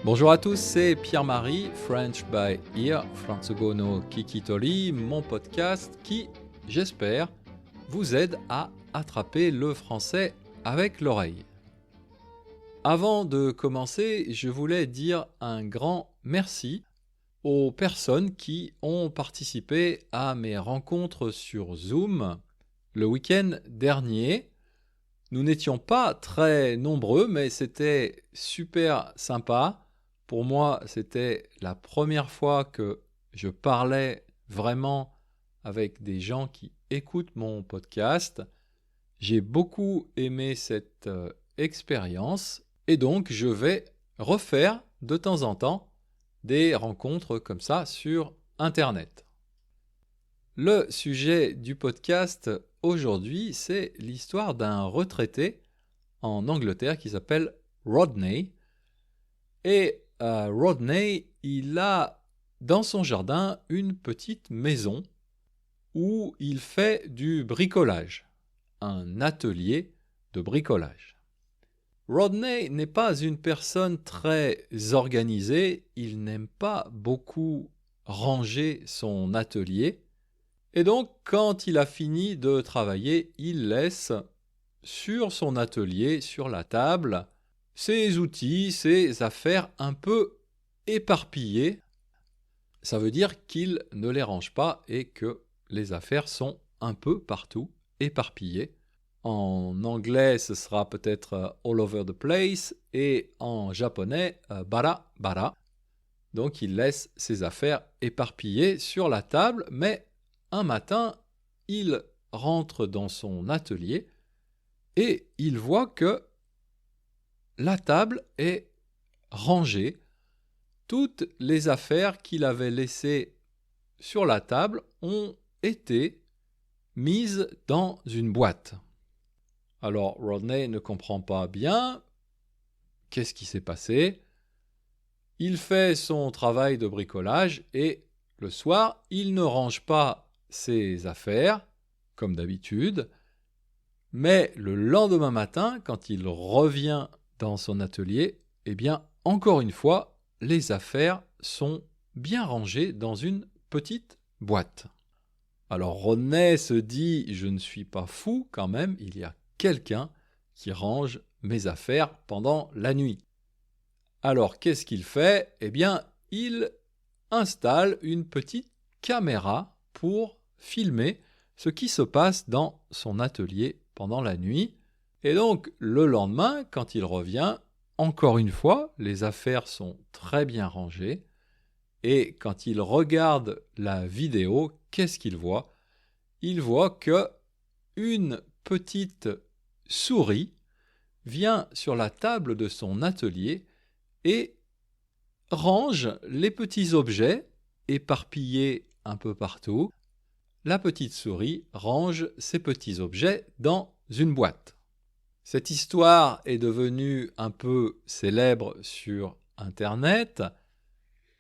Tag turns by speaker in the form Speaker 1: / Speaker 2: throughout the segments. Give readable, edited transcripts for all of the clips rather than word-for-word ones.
Speaker 1: Bonjour à tous, c'est Pierre-Marie, French by Ear, Franzugo no Kikitori, mon podcast qui, j'espère, vous aide à attraper le français avec l'oreille. Avant de commencer, je voulais dire un grand merci aux personnes qui ont participé à mes rencontres sur Zoom le week-end dernier. Nous n'étions pas très nombreux, mais c'était super sympa. Pour moi, c'était la première fois que je parlais vraiment avec des gens qui écoutent mon podcast. J'ai beaucoup aimé cette expérience et donc je vais refaire de temps en temps des rencontres comme ça sur Internet. Le sujet du podcast aujourd'hui, c'est l'histoire d'un retraité en Angleterre qui s'appelle Rodney. Et Rodney, il a dans son jardin une petite maison où il fait du bricolage, un atelier de bricolage. Rodney n'est pas une personne très organisée, il n'aime pas beaucoup ranger son atelier. Et donc, quand il a fini de travailler, il laisse sur son atelier, sur la table, ses outils, ses affaires un peu éparpillées. Ça veut dire qu'il ne les range pas et que les affaires sont un peu partout éparpillées. En anglais, ce sera peut-être all over the place et en japonais, bara bara. Donc il laisse ses affaires éparpillées sur la table, mais un matin, il rentre dans son atelier et il voit que la table est rangée. Toutes les affaires qu'il avait laissées sur la table ont été mises dans une boîte. Alors Rodney ne comprend pas bien. Qu'est-ce qui s'est passé ? Il fait son travail de bricolage et le soir, il ne range pas ses affaires, comme d'habitude, mais le lendemain matin, quand il revient dans son atelier, eh bien, encore une fois, les affaires sont bien rangées dans une petite boîte. Alors Rodney se dit « Je ne suis pas fou quand même, il y a quelqu'un qui range mes affaires pendant la nuit. » Alors qu'est-ce qu'il fait ? Eh bien, il installe une petite caméra pour filmer ce qui se passe dans son atelier pendant la nuit. Et donc, le lendemain, quand il revient, encore une fois, les affaires sont très bien rangées. Et quand il regarde la vidéo, qu'est-ce qu'il voit ? Il voit que une petite souris vient sur la table de son atelier et range les petits objets éparpillés un peu partout. La petite souris range ces petits objets dans une boîte. Cette histoire est devenue un peu célèbre sur Internet.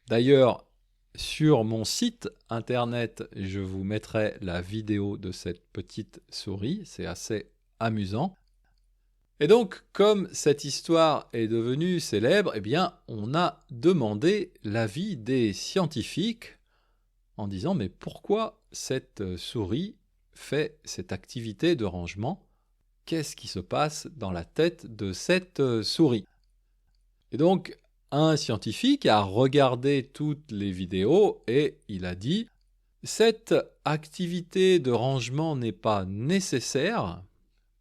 Speaker 1: D'ailleurs, sur mon site Internet, je vous mettrai la vidéo de cette petite souris. C'est assez amusant. Et donc, comme cette histoire est devenue célèbre, eh bien, on a demandé l'avis des scientifiques en disant « Mais pourquoi cette souris fait cette activité de rangement ? Qu'est-ce qui se passe dans la tête de cette souris ?» Et donc, un scientifique a regardé toutes les vidéos et il a dit « Cette activité de rangement n'est pas nécessaire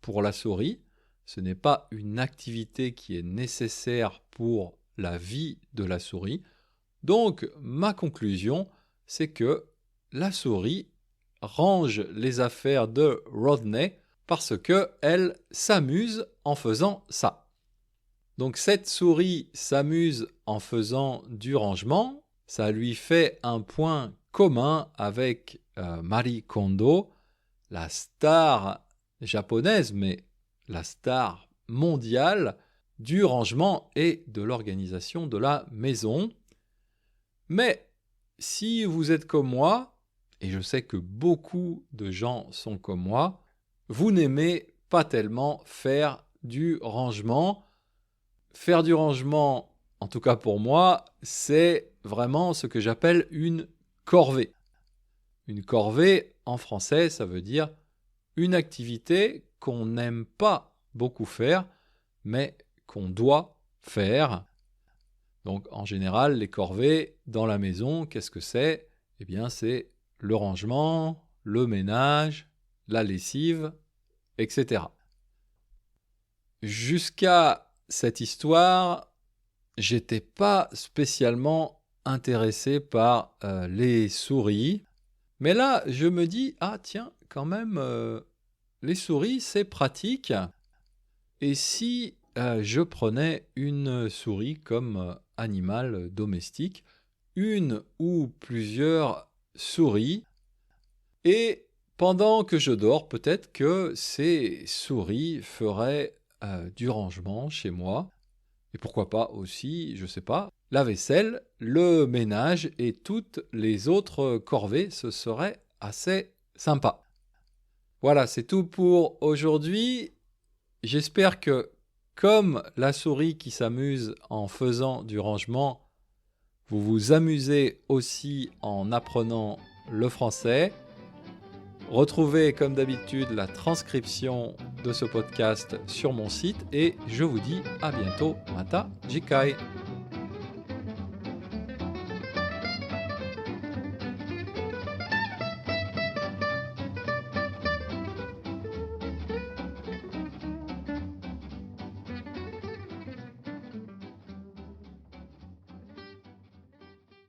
Speaker 1: pour la souris. Ce n'est pas une activité qui est nécessaire pour la vie de la souris. Donc, ma conclusion, c'est que la souris range les affaires de Rodney parce qu'elle s'amuse en faisant ça. » Donc cette souris s'amuse en faisant du rangement, ça lui fait un point commun avec Marie Kondo, la star japonaise, mais la star mondiale du rangement et de l'organisation de la maison. Mais si vous êtes comme moi, et je sais que beaucoup de gens sont comme moi, vous n'aimez pas tellement faire du rangement. Faire du rangement, en tout cas pour moi, c'est vraiment ce que j'appelle une corvée. Une corvée, en français, ça veut dire une activité qu'on n'aime pas beaucoup faire, mais qu'on doit faire. Donc en général, les corvées dans la maison, qu'est-ce que c'est ? Eh bien, c'est le rangement, le ménage, la lessive, etc. Jusqu'à cette histoire, j'étais pas spécialement intéressé par les souris. Mais là, je me dis, ah tiens, quand même, les souris, c'est pratique. Et si je prenais une souris comme animal domestique, une ou plusieurs souris, et pendant que je dors, peut-être que ces souris feraient du rangement chez moi, et pourquoi pas aussi, je ne sais pas, la vaisselle, le ménage et toutes les autres corvées, ce serait assez sympa. Voilà, c'est tout pour aujourd'hui. J'espère que, comme la souris qui s'amuse en faisant du rangement, vous vous amusez aussi en apprenant le français. Retrouvez comme d'habitude la transcription de ce podcast sur mon site et je vous dis à bientôt. Mata Jikai.